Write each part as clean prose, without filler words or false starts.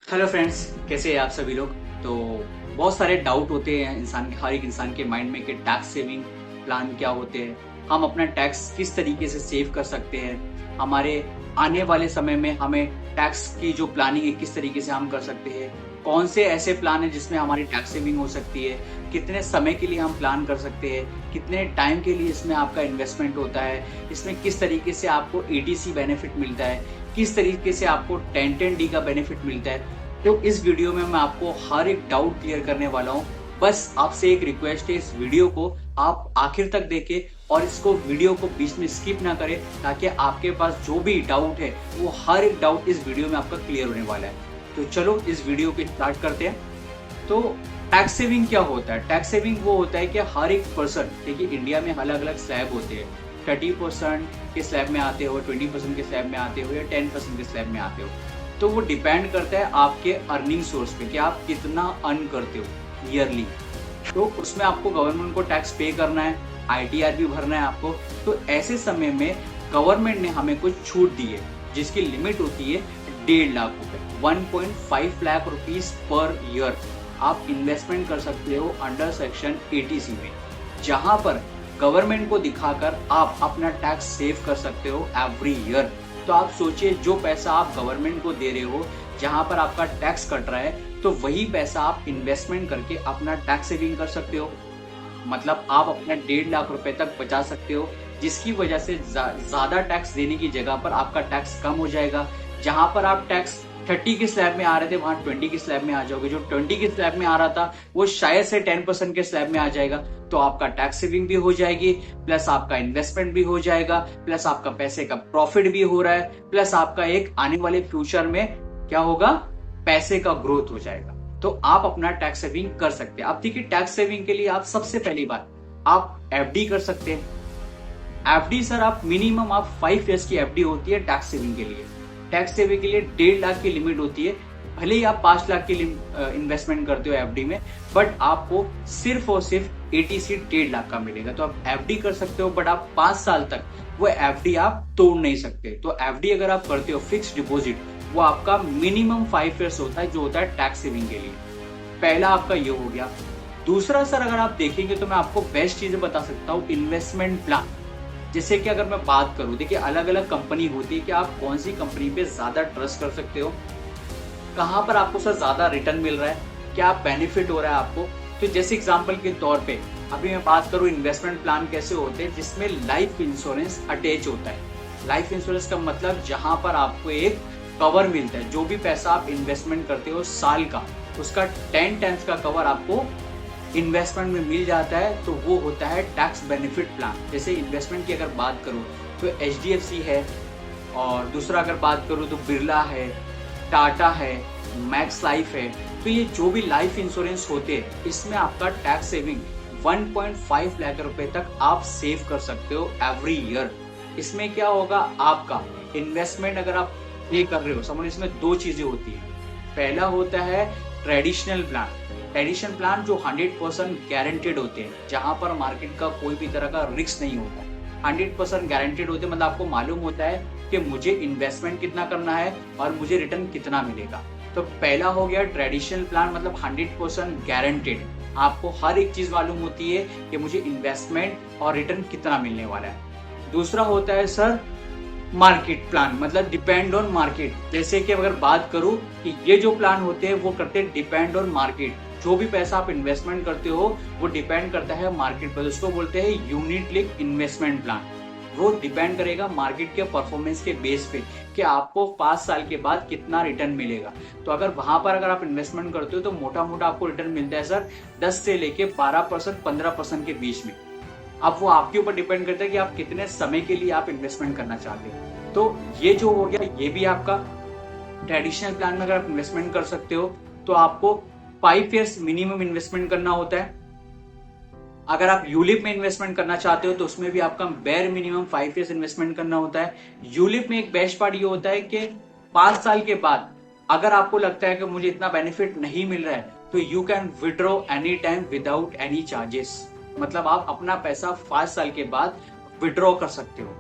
Hello friends, कैसे हैं आप सभी लोग। तो बहुत सारे डाउट होते हैं हर एक इंसान के माइंड में कि टैक्स सेविंग प्लान क्या होते हैं, हम अपना टैक्स किस तरीके से सेव कर सकते हैं, हमारे आने वाले समय में हमें टैक्स की जो प्लानिंग है किस तरीके से हम कर सकते हैं, कौन से ऐसे प्लान है जिसमें हमारी टैक्स सेविंग हो सकती है, कितने समय के लिए हम प्लान कर सकते हैं, कितने टाइम के लिए इसमें आपका इन्वेस्टमेंट होता है, इसमें किस तरीके से आपको ईटीसी बेनिफिट मिलता है, किस तरीके से आपको 1010D का बेनिफिट मिलता है। तो इस वीडियो में मैं आपको हर एक डाउट क्लियर करने वाला हूँ। बस आपसे एक रिक्वेस्ट है, इस वीडियो को आप आखिर तक देखें और इसको वीडियो को बीच में स्किप ना करें, ताकि आपके पास जो भी डाउट है वो हर एक डाउट इस वीडियो में आपका क्लियर होने वाला है। तो चलो इस वीडियो को स्टार्ट करते हैं। तो टैक्स सेविंग क्या होता है? टैक्स सेविंग वो होता है कि हर एक पर्सन, देखिए इंडिया में अलग अलग स्लैब होते हैं, 30% के स्लैब में आते हो, 20% के स्लैब में आते हो या 10% के स्लैब में आते हो। तो वो डिपेंड करता है आपके अर्निंग सोर्स पे कि आप कितना अर्न करते हो ईयरली। तो उसमें आपको गवर्नमेंट को टैक्स पे करना है, आईटीआर भी भरना है आपको। तो ऐसे समय में गवर्नमेंट ने हमें कुछ छूट दी है जिसकी लिमिट होती है 1.5 लाख रुपए, 1.5 लाख रुपीज पर ईयर आप इन्वेस्टमेंट कर सकते हो अंडर सेक्शन 80C में, जहां पर गवर्नमेंट को दिखाकर आप अपना टैक्स सेव कर सकते हो एवरी ईयर। तो आप सोचिए, जो पैसा आप गवर्नमेंट को दे रहे हो, जहां पर आपका टैक्स कट रहा है, तो वही पैसा आप इन्वेस्टमेंट करके अपना टैक्स सेविंग कर सकते हो। मतलब आप अपना 1.5 लाख रुपए तक बचा सकते हो, जिसकी वजह से ज्यादा टैक्स देने की जगह पर आपका टैक्स कम हो जाएगा। जहां पर आप टैक्स 30 के स्लैब में आ रहे थे, वहां 20 के स्लैब में आ जाओगे। जो 20 के स्लैब में आ रहा था वो शायद से 10% के स्लैब में आ जाएगा। तो आपका टैक्स सेविंग भी हो जाएगी, प्लस आपका इन्वेस्टमेंट भी हो जाएगा, प्लस आपका पैसे का प्रॉफिट भी हो रहा है, प्लस आपका एक आने वाले फ्यूचर में क्या होगा, पैसे का ग्रोथ हो जाएगा। तो आप अपना टैक्स सेविंग कर सकते हैं। अब देखिए, टैक्स सेविंग के लिए आप सबसे पहली बात आप एफडी कर सकते हैं। एफडी सर, आप मिनिमम आप 5 ईयर्स की एफडी होती है टैक्स सेविंग के लिए। टैक्स सेविंग के लिए 1.5 लाख की लिमिट होती है। भले ही आप 5 लाख की इन्वेस्टमेंट करते हो एफडी में, बट आपको सिर्फ और सिर्फ एटीसी 1.5 लाख का मिलेगा। तो आप एफडी कर सकते हो, बट आप 5 साल तक वो एफडी आप तोड़ नहीं सकते। तो एफडी अगर आप करते हो फिक्स डिपॉजिट, वो आपका मिनिमम 5 ईयर्स होता है, जो होता है टैक्स सेविंग के लिए। पहला आपका ये हो गया। दूसरा सर, अगर आप देखेंगे तो मैं आपको बेस्ट चीजें बता सकता हूँ, इन्वेस्टमेंट प्लान। जैसे कि अगर मैं बात करूं, देखिए अलग अलग कंपनी होती है कि आप कौन सी कंपनी पे ज्यादा ट्रस्ट कर सकते हो, कहां पर आपको सर ज्यादा रिटर्न मिल रहा है, क्या बेनिफिट हो रहा है आपको। तो जैसे एग्जांपल के तौर पे अभी मैं बात करूं, इन्वेस्टमेंट प्लान कैसे होते हैं, जिसमें लाइफ इंश्योरेंस अटैच होता है। लाइफ इंश्योरेंस का मतलब जहां पर आपको एक कवर मिलता है, जो भी पैसा आप इन्वेस्टमेंट करते हो साल का, उसका 10 टाइम्स का कवर आपको इन्वेस्टमेंट में मिल जाता है। तो वो होता है टैक्स बेनिफिट प्लान। जैसे इन्वेस्टमेंट की अगर बात करूं तो एचडीएफसी है, और दूसरा अगर बात करूं तो बिरला है, टाटा है, मैक्स लाइफ है। तो ये जो भी लाइफ इंश्योरेंस होते हैं, इसमें आपका टैक्स सेविंग 1.5 लाख रुपए तक आप सेव कर सकते हो एवरी ईयर। इसमें क्या होगा, आपका इन्वेस्टमेंट अगर आप ये कर रहे हो, समझ, इसमें दो चीजें होती है। पहला होता है ट्रेडिशनल प्लान। ट्रेडिशनल प्लान जो 100% गारंटेड होते हैं, जहां पर मार्केट का कोई भी तरह का रिस्क नहीं होता है, 100% गारंटेड होते हैं। मतलब आपको मालूम होता है कि मुझे इन्वेस्टमेंट कितना करना है और मुझे रिटर्न कितना मिलेगा। तो पहला हो गया ट्रेडिशनल प्लान, मतलब 100% गारंटेड। आपको हर एक चीज मालूम होती है कि मुझे इन्वेस्टमेंट और रिटर्न कितना मिलने वाला है। दूसरा होता है सर मार्केट प्लान, मतलब डिपेंड ऑन मार्केट। जैसे कि अगर बात करूं कि ये जो प्लान होते हैं वो करते हैं डिपेंड ऑन मार्केट। जो भी पैसा आप इन्वेस्टमेंट करते हो वो डिपेंड करता है मार्केट पर, उसको बोलते हैं यूनिट लिंक इन्वेस्टमेंट प्लान। वो डिपेंड करेगा मार्केट के परफॉर्मेंस के बेस पे कि आपको 5 साल के बाद कितना रिटर्न मिलेगा। तो अगर वहां पर अगर आप इन्वेस्टमेंट करते हो तो मोटा मोटा आपको रिटर्न मिलता है सर 10 से लेके 12%, 15% के बीच में। अब वो आपके ऊपर डिपेंड करता है कि आप कितने समय के लिए आप इन्वेस्टमेंट करना चाहते हो। तो ये जो हो गया, ये भी आपका ट्रेडिशनल प्लान में अगर आप इन्वेस्टमेंट कर सकते हो तो आपको 5 ईयर्स मिनिमम इन्वेस्टमेंट करना होता है। अगर आप यूलिप में इन्वेस्टमेंट करना चाहते हो तो उसमें भी आपका बेर मिनिमम 5 ईयर्स इन्वेस्टमेंट करना होता है। यूलिप में एक बेस्ट पार्ट ये होता है कि 5 साल के बाद अगर आपको लगता है कि मुझे इतना बेनिफिट नहीं मिल रहा है, तो you can withdraw any time without any charges. मतलब आप अपना पैसा 5 साल के बाद विड्रॉ कर सकते हो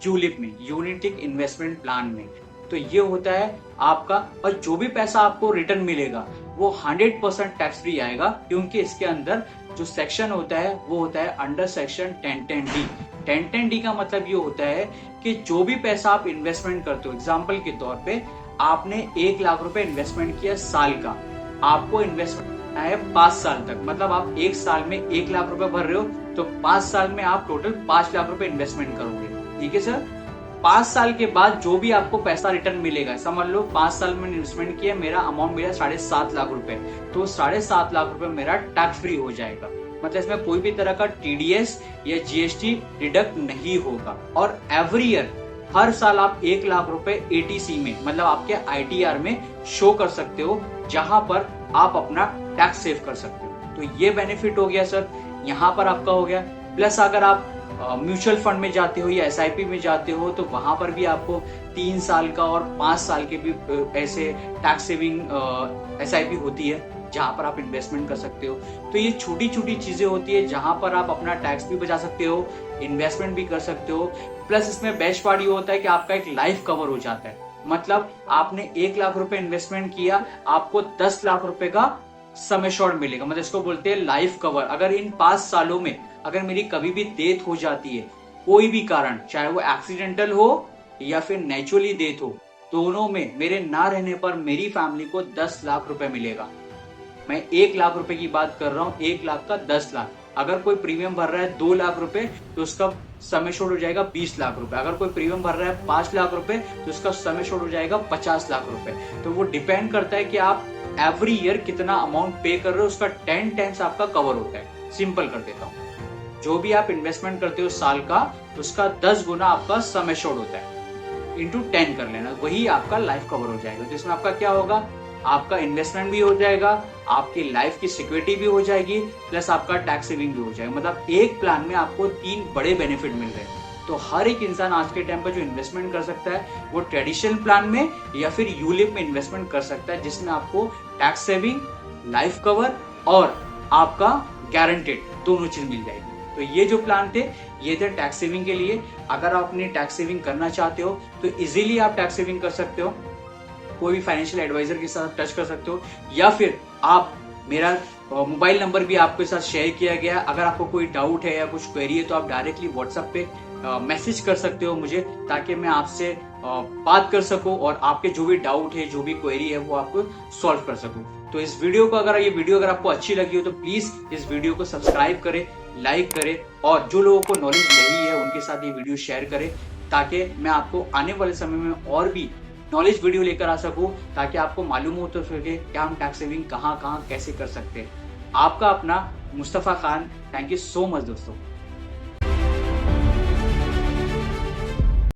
यूलिप में, यूनिटिक इन्वेस्टमेंट प्लान में। तो ये होता है आपका। और जो भी पैसा आपको रिटर्न मिलेगा वो 100% टैक्स फ्री आएगा, क्योंकि इसके अंदर जो सेक्शन होता है वो होता है अंडर सेक्शन 1010D। 1010D का मतलब ये होता है कि जो भी पैसा आप इन्वेस्टमेंट करते हो, एग्जाम्पल के तौर पे आपने 1 लाख रुपए इन्वेस्टमेंट किया साल का, आपको इन्वेस्टमेंट है 5 साल तक, मतलब आप 1 साल में 1 लाख रुपए भर रहे हो तो 5 साल में आप टोटल 5 लाख रुपए इन्वेस्टमेंट करोगे। ठीक है सर। 5 साल के बाद जो भी आपको पैसा रिटर्न मिलेगा, समझ लो 5 साल में इन्वेस्टमेंट किया, मेरा अमाउंट मिला 7.5 लाख रुपए, तो 7.5 लाख रुपए मेरा टैक्स फ्री हो जाएगा। मतलब इसमें कोई भी तरह का TDS या GST डिडक्ट नहीं होगा। और एवरी ईयर हर साल आप 1 लाख रुपए ATC में, मतलब आपके ITR में शो कर सकते हो, जहां पर आप अपना टैक्स सेव कर सकते हो। तो ये बेनिफिट हो गया सर, यहाँ पर आपका हो गया। प्लस अगर आप म्यूचुअल फंड में जाते हो या SIP में जाते हो तो वहां पर भी आपको 3 साल का और 5 साल के भी ऐसे टैक्स सेविंग SIP होती है, जहां पर आप इन्वेस्टमेंट कर सकते हो। तो ये छोटी छोटी चीजें होती है जहां पर आप अपना टैक्स भी बचा सकते हो, इन्वेस्टमेंट भी कर सकते हो। प्लस इसमें बेस्ट पार्ट ये होता है कि आपका एक लाइफ कवर हो जाता है। मतलब आपने 1 लाख रुपए इन्वेस्टमेंट किया, आपको 10 लाख रुपए का सम एश्योर्ड मिलेगा, मतलब इसको बोलते हैं लाइफ कवर। अगर इन 5 सालों में अगर मेरी कभी भी डेथ हो जाती है, कोई भी कारण, चाहे वो एक्सीडेंटल हो या फिर नेचुरली डेथ हो, दोनों में मेरे ना रहने पर मेरी फैमिली को 10 लाख रुपए मिलेगा। मैं 1 लाख रुपए की बात कर रहा हूँ, 1 लाख का 10 लाख। अगर कोई प्रीमियम भर रहा है 2 लाख रुपए तो उसका सम एश्योर्ड हो जाएगा 20 लाख रुपए। अगर कोई प्रीमियम भर रहा है 5 लाख रुपए तो उसका सम एश्योर्ड हो जाएगा 50 लाख रुपए। तो वो डिपेंड करता है कि आप एवरी ईयर कितना अमाउंट पे कर रहे हो, उसका 10 टाइम्स आपका कवर होता है। सिंपल कर देता हूँ, जो भी आप इन्वेस्टमेंट करते हो साल का, उसका 10 गुना आपका सम एश्योर्ड होता है, इंटू 10 कर लेना, वही आपका लाइफ कवर हो जाएगा। तो इसमें आपका क्या होगा, आपका इन्वेस्टमेंट भी हो जाएगा, आपकी लाइफ की सिक्योरिटी भी हो जाएगी, प्लस आपका टैक्स सेविंग भी हो जाएगा। मतलब एक प्लान में आपको 3 बड़े बेनिफिट मिल रहे हैं। तो हर एक इंसान आज के टाइम पर जो इन्वेस्टमेंट कर सकता है वो ट्रेडिशनल प्लान में या फिर यूलिप में इन्वेस्टमेंट कर सकता है, जिसमें आपको टैक्स सेविंग, लाइफ कवर और आपका गारंटेड दोनों चीज मिल जाएगी। तो ये जो प्लान थे ये थे टैक्स सेविंग के लिए। अगर आप अपनी टैक्स सेविंग करना चाहते हो तो इजीली आप टैक्स सेविंग कर सकते हो, कोई भी फाइनेंशियल एडवाइजर के साथ टच कर सकते हो, या फिर आप मेरा मोबाइल नंबर भी आपके साथ शेयर किया गया। अगर आपको कोई डाउट है या कुछ क्वेरी है तो आप डायरेक्टली व्हाट्सएप पे मैसेज कर सकते हो मुझे, ताकि मैं आपसे बात कर सकूं और आपके जो भी डाउट है, जो भी क्वेरी है, वो आपको सॉल्व कर सकूं। तो इस वीडियो को अगर आपको अच्छी लगी हो तो प्लीज इस वीडियो को सब्सक्राइब करें, लाइक करें, और जो लोगों को नॉलेज नहीं है उनके साथ ये वीडियो शेयर करें, ताकि मैं आपको आने वाले समय में और भी नॉलेज वीडियो लेकर आ सकूं, ताकि आपको मालूम हो तो सके क्या हम टैक्स सेविंग कहाँ कैसे कर सकते हैं। आपका अपना Mustafa Khan. Thank you so much दोस्तों।